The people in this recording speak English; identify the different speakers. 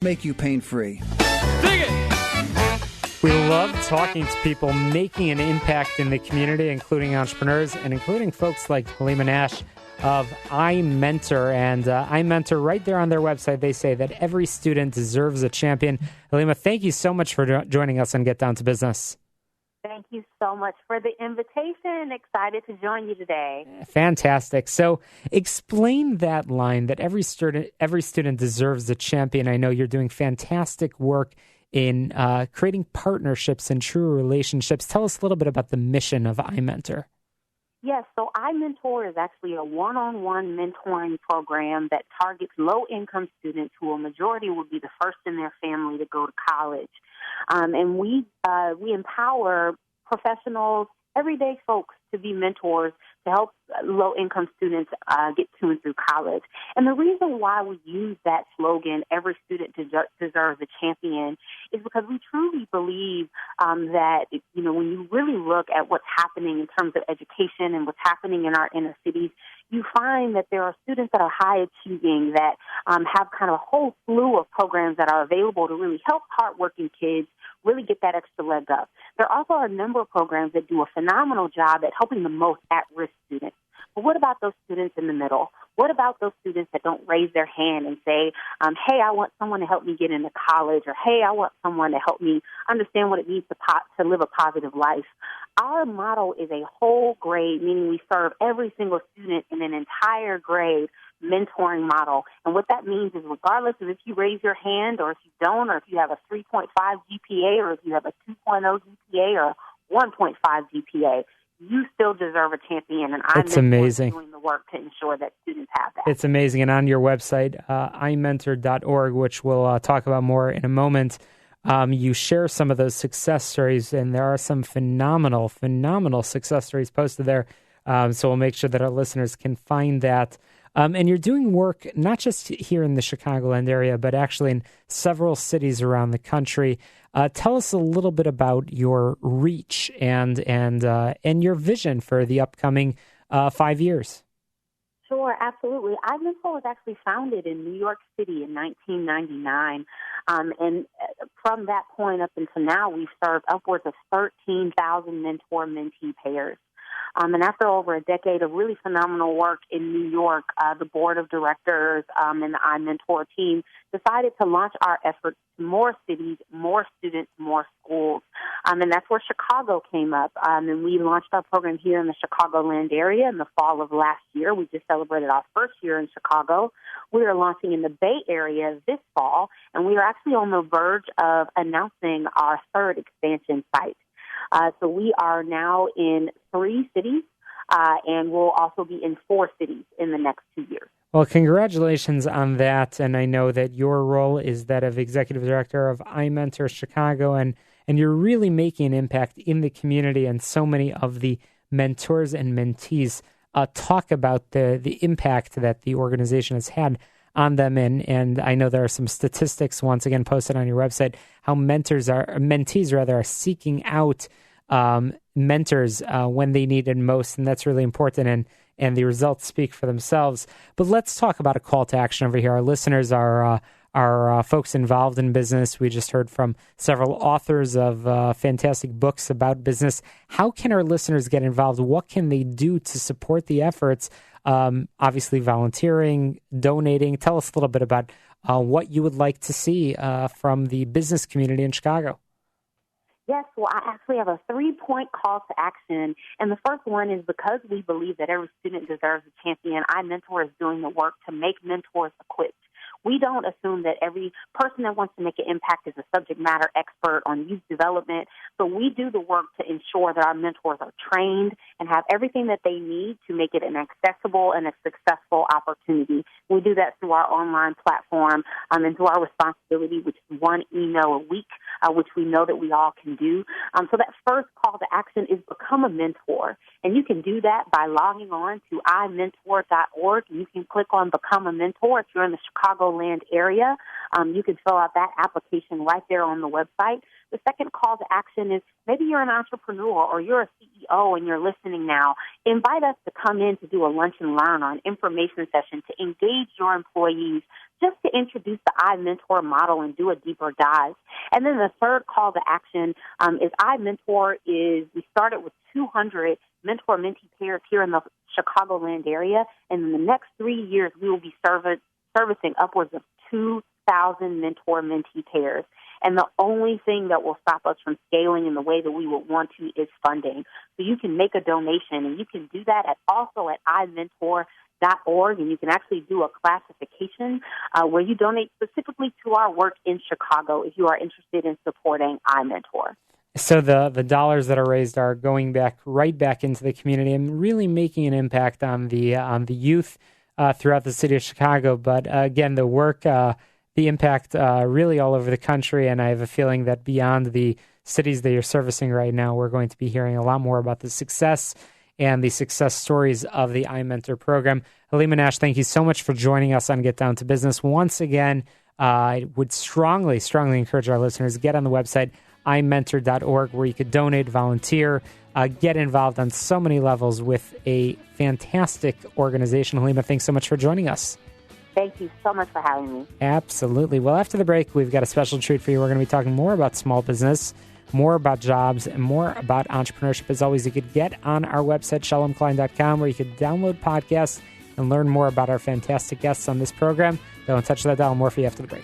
Speaker 1: Make you pain-free.
Speaker 2: Dig it! We love talking to people making an impact in the community, including entrepreneurs and including folks like Halleemah Nash of iMentor. And iMentor, right there on their website, they say that every student deserves a champion. Halleemah, thank you so much for joining us on Get Down to Business.
Speaker 3: Thank you so much for the invitation. Excited to join you today.
Speaker 2: Fantastic. So explain that line that every student deserves a champion. I know you're doing fantastic work in creating partnerships and true relationships. Tell us a little bit about the mission of iMentor.
Speaker 3: Yes, so iMentor is actually a one-on-one mentoring program that targets low-income students who a majority will be the first in their family to go to college. And we empower professionals, everyday folks, to be mentors to help low-income students get to and through college. And the reason why we use that slogan, every student deserves a champion, is because we truly believe that, when you really look at what's happening in terms of education and what's happening in our inner cities, you find that there are students that are high achieving that have kind of a whole slew of programs that are available to really help hardworking kids really get that extra leg up. There also are a number of programs that do a phenomenal job at helping the most at-risk students. But what about those students in the middle? What about those students that don't raise their hand and say, hey, I want someone to help me get into college, or hey, I want someone to help me understand what it means to live a positive life? Our model is a whole grade, meaning we serve every single student in an entire grade mentoring model. And what that means is regardless of if you raise your hand or if you don't, or if you have a 3.5 GPA or if you have a 2.0 GPA or 1.5 GPA, you still deserve a champion, and I'm doing the work to ensure that students have that.
Speaker 2: It's amazing. And on your website, iMentor.org, which we'll talk about more in a moment, you share some of those success stories, and there are some phenomenal success stories posted there. So we'll make sure that our listeners can find that. And you're doing work not just here in the Chicagoland area, but actually in several cities around the country. Tell us a little bit about your reach and your vision for the upcoming 5 years.
Speaker 3: Sure, absolutely. iMentor was actually founded in New York City in 1999. And from that point up until now, we've served upwards of 13,000 mentor-mentee pairs. And after over a decade of really phenomenal work in New York, the board of directors and the iMentor team decided to launch our efforts to more cities, more students, more schools. And that's where Chicago came up. And we launched our program here in the Chicagoland area in the fall of last year. We just celebrated our first year in Chicago. We are launching in the Bay Area this fall, and we are actually on the verge of announcing our third expansion site. So we are now in 3 cities, and we'll also be in 4 cities in the next 2 years.
Speaker 2: Well, congratulations on that. And I know that your role is that of Executive Director of iMentor Chicago, and you're really making an impact in the community. And so many of the mentors and mentees talk about the impact that the organization has had on them. And I know there are some statistics, once again, posted on your website, how mentees are seeking out mentors when they need it most. And that's really important. And the results speak for themselves. But let's talk about a call to action over here. Our listeners are folks involved in business. We just heard from several authors of fantastic books about business. How can our listeners get involved? What can they do to support the efforts? Obviously, volunteering, donating. Tell us a little bit about what you would like to see from the business community in Chicago.
Speaker 3: Yes, well, I actually have a 3-point call to action. And the first one is because we believe that every student deserves a champion, iMentor is doing the work to make mentors equipped. We don't assume that every person that wants to make an impact is a subject matter expert on youth development. So we do the work to ensure that our mentors are trained and have everything that they need to make it an accessible and a successful opportunity. We do that through our online platform and through our responsibility, which is 1 email a week, which we know that we all can do. So that first call to action is become a mentor. And you can do that by logging on to iMentor.org. You can click on Become a Mentor if you're in the Chicagoland area. You can fill out that application right there on the website. The second call to action is maybe you're an entrepreneur or you're a CEO and you're listening now. Invite us to come in to do a lunch and learn or an information session to engage your employees, just to introduce the iMentor model and do a deeper dive. And then the third call to action is iMentor we started with 200 mentor-mentee pairs here in the Chicagoland area, and in the next 3 years we will be servicing upwards of 2,000 mentor-mentee pairs. And the only thing that will stop us from scaling in the way that we would want to is funding. So you can make a donation, and you can do that also at iMentor.org, and you can actually do a classification where you donate specifically to our work in Chicago if you are interested in supporting iMentor.
Speaker 2: So the dollars that are raised are going right back into the community and really making an impact on the youth throughout the city of Chicago. But again, the work, the impact really all over the country, and I have a feeling that beyond the cities that you're servicing right now, we're going to be hearing a lot more about the success and the success stories of the iMentor program. Halleemah Nash, thank you so much for joining us on Get Down to Business. Once again, I would strongly encourage our listeners to get on the website, iMentor.org, where you could donate, volunteer, get involved on so many levels with a fantastic organization. Halleemah, thanks so much for joining us.
Speaker 3: Thank you so much for having me.
Speaker 2: Absolutely. Well, after the break, we've got a special treat for you. We're going to be talking more about small business, more about jobs, and more about entrepreneurship. As always, you could get on our website, shalomklein.com, where you could download podcasts and learn more about our fantastic guests on this program. Don't touch that dial. More for you after the break.